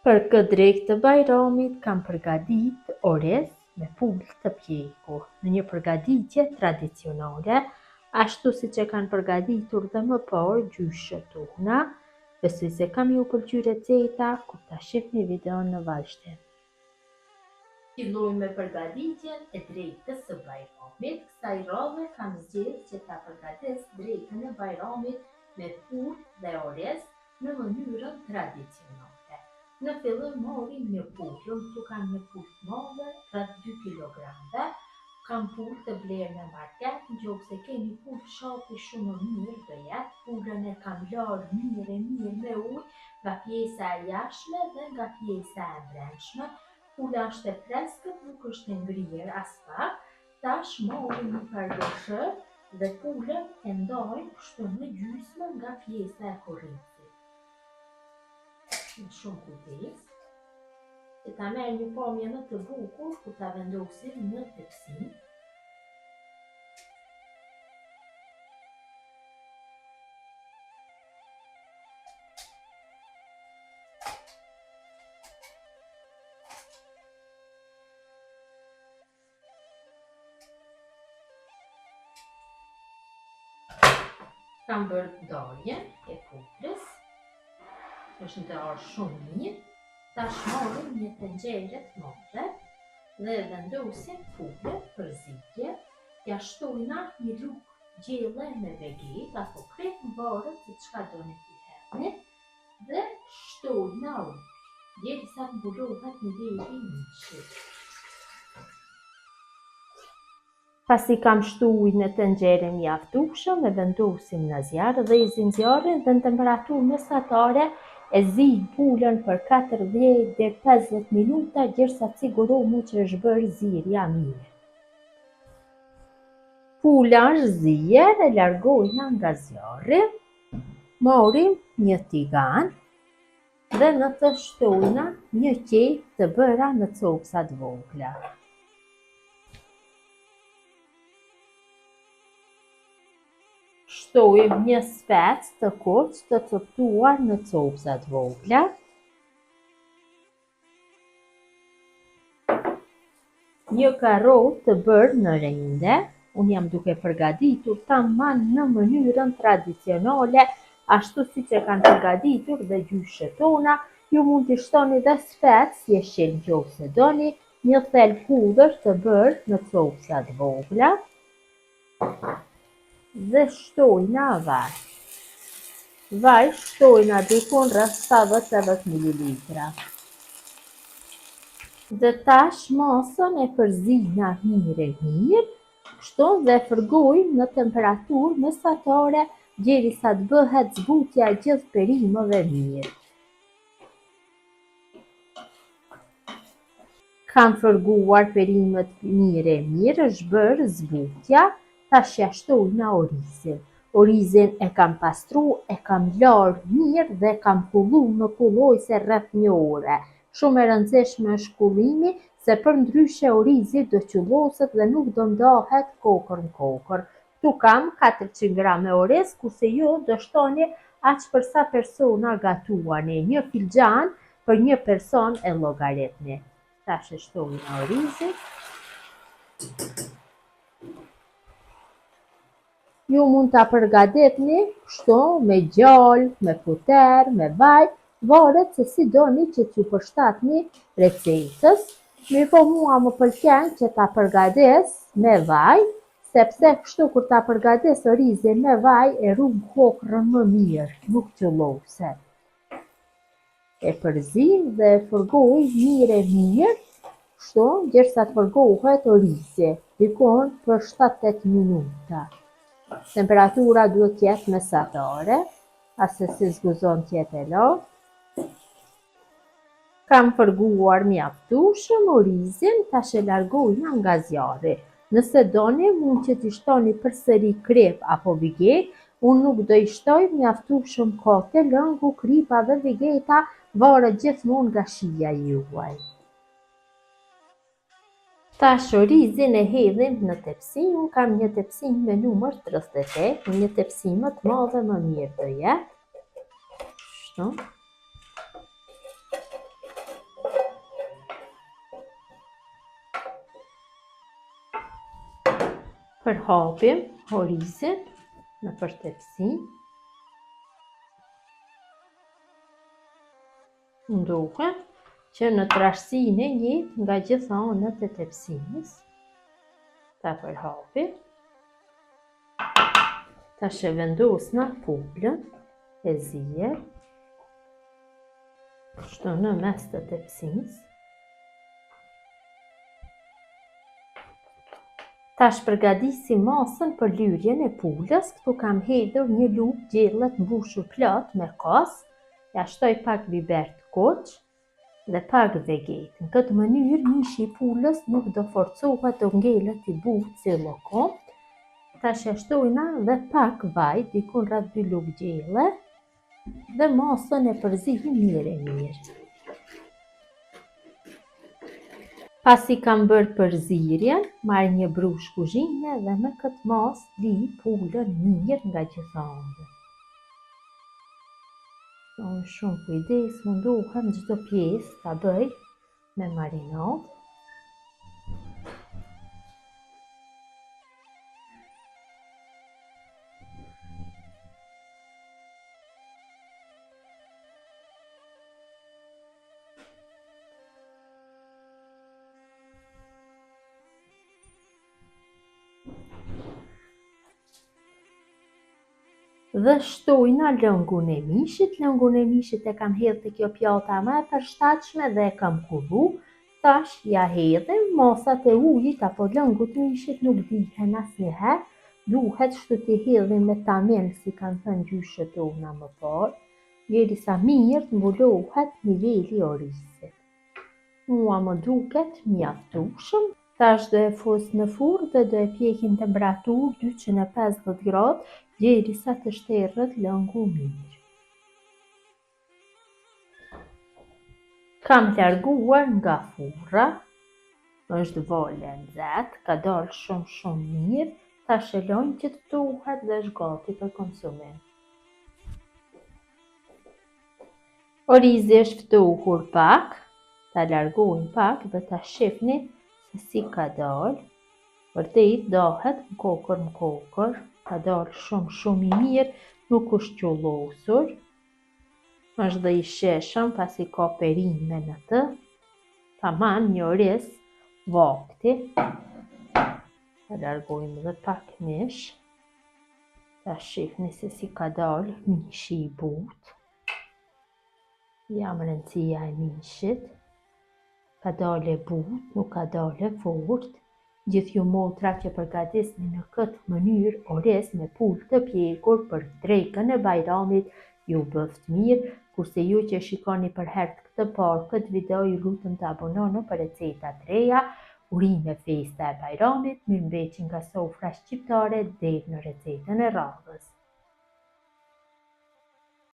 Për këtë drekë të Bajramit kam përgadit orez me pullë të pjekur në një përgaditje tradicionale, ashtu si që kanë përgaditur dhe më parë gjyshët tona. Besoj se kam ju pëlqy receta, kur ta shihni videon në vazhdim. Fillojmë me përgaditjen e drekës së Bajramit. Kësaj radhe kam zgjedhur që ta përgatis drekën e Bajramit me pullë dhe orez në mënyrën tradicionale. Në fillim morim një pullë, këtu kam një pullë të madhe, rreth 2 kg. Kam pullë të blerë në market, nëse keni pullë shapi shumë mirë do jetë. Pullën e kam larë mirë me ujë nga pjesa e jashtme dhe nga pjesa e brendshme. Pulla është e freskët, nuk është e ngrirë as pak. Tash morim një përdorshër dhe pullën e ndajmë kështu në gjysmë nga pjesa e korrikut. Me shumë kujdes, që ta merr një pamje më të bukur ku ta vendosim në tepsi. Kam bërë ndarjen e pullës. Është ndarë shumë mirë. Tash marrim një tenxhere të madhe dhe vendosim pullën për zgjidhje. Ja shtojna një lugë gjelle me veget apo krep në varet se çka doni t'i hedhni dhe shtojna ujë derisa të mbulohet niveli i miqit. Pasi kam shtu ujë në tenxhere mjaftueshëm, e vendosim në zjarr dhe i zjarrin dhe në temperaturë mesatare. E zi pullën për 40 deri 50 minuta derisa të sigurohemi që është bërë zirja mirë. Pula është zier, e largojna nga zjarri. Marrim një tigan dhe në të shtojna një qep të bëra në copsa të vogla. Shtojmë një spec të kuq të coptuar në copsa të vogla. Një karrotë të bërë në rende. Unë jam duke përgatitur tamam në mënyrën tradicionale, ashtu si që kanë përgatitur dhe gjyshët tona. Ju mund t'i shtoni dhe spec, jeshil nëse doni, një thel pudër të bërë në copsa të vogla. Dhe shtojna vaj. Vaj shtojna dikun rreth 70 ml. Dhe tash masën e përzina mirë, kështu dhe fërgojmë në temperaturë mesatare derisa të bëhet zbutja e gjithë perimëve mirë. Kam fërguar perimet mirë, është bërë zbutja. Tash ja shtojna orizin. Orizin e kam pastru, e kam larë mirë dhe kam kullu në kullojse rreth 1 ore. Shumë e rëndësishme është kullimi, se për ndryshe orizi do qulloset dhe nuk do ndahet kokër në kokër. Tu kam 400 gram oriz, kurse ju do shtoni aq për sa persona gatuani. 1 filxhan për 1 person e llogaritni. Tash e shtojna orizin. Ju mund ta përgatitni kështu me gjallë, me puter, me vaj, varet se si doni që t'ju përshtatni recetës. Mirëpo mua më pëlqen që ta përgatis me vaj, sepse kështu kur ta përgatis orizin me vaj e ruan kokrën më mirë, nuk qulloset. E përzin dhe e fërgoj mirë, kështu derisa të fërgohet orizi, dikon për 7-8 minuta. Temperatura duhet jetë mesatare, ase si zguzon tjetë e lartë. Kam fërguar mjaftueshëm orizin, tash e largojna nga zjarri. Nëse doni, mund që t'i shtoni përsëri krep apo vigjet. Unë nuk do i shtoj, mjaftueshëm kate, lëngu, kripa dhe vigeta, varet gjithmonë nga shija juaj. Tash orizin e hedhim në tepsi. Unë kam një tepsi me numër 38, një tepsi më të madhe më mirë do jetë. Kështu. Përhapim orizin në tepsi. Nduhet që në trashësinë e njëjtë nga gjitha anët e tepsisë. Ta përhapim. Tash e vendosna pulën e zier kështu në mes të tepsisë. Tash përgatisim masën për lyrjen e pulës. Këtu kam hedhur një lugë gjelle të mbushur plot me kos. Ja shtoj pak biber të kuq dhe pak veget. Në këtë mënyrë mishi i pulës nuk do forcohet të ngelet i butë si llokom. Tash ja shtojna dhe pak vaj, diku rreth 2 lugë gjelle, dhe masën e përzijim mirë. Pasi kam bërë përzirjen, marr një brush kuzhine dhe me këtë masë lij pulën mirë nga gjitha anët. Me shumë kujdes mundohem çdo pjesë ta bëj me marinadë. Dhe shtojna lëngun e mishit. Lëngun e mishit e kam hedhë te kjo pjata më e përshtatshme dhe e kam kullu. Tash ja hedhim masat e ujit apo lëngut të mishit nuk dihen asnjëherë. Duhet shtu t'i hedhim me tamen, si kanë thënë gjyshët tona më parë, derisa mirë të mbulohet niveli i orizit. Mua më duket mjaftueshëm. Tash do e fus në furrë dhe do e pjeki në temperaturë 250 gradë derisa të shterret lëngu mirë. Kam larguar nga furra. Është vole e nxehtë, ka dalë shumë mirë. Tash e lëm që të ftohet dhe është gati për konsumim. Orizi është ftohur pak. Ta largojmë pak dhe ta shihni se si ka dalë. Vërtet dahet m'kokër. Ka dalë shumë i mirë, nuk është qullosur. Është dhe i sheshëm pasi ka perime në të. Tamam një oriz vakti. Ta largojmë dhe pak mish. Ta shihni se si ka dalë mishi i butë. Jam rëndësia e mishit. Ka dalë e butë, nuk ka dalë e fortë. Gjithë ju motra që përgatisni në këtë mënyrë oriz me pulë të pjekur për drekën e Bajramit, ju bëft mirë. Kurse ju që shikoni për herë të parë këtë video, ju lutem të abononi për receta të reja. Urime festa e Bajramit, mirëmbëjtje nga sofra shqiptare deri në recetën e radhës.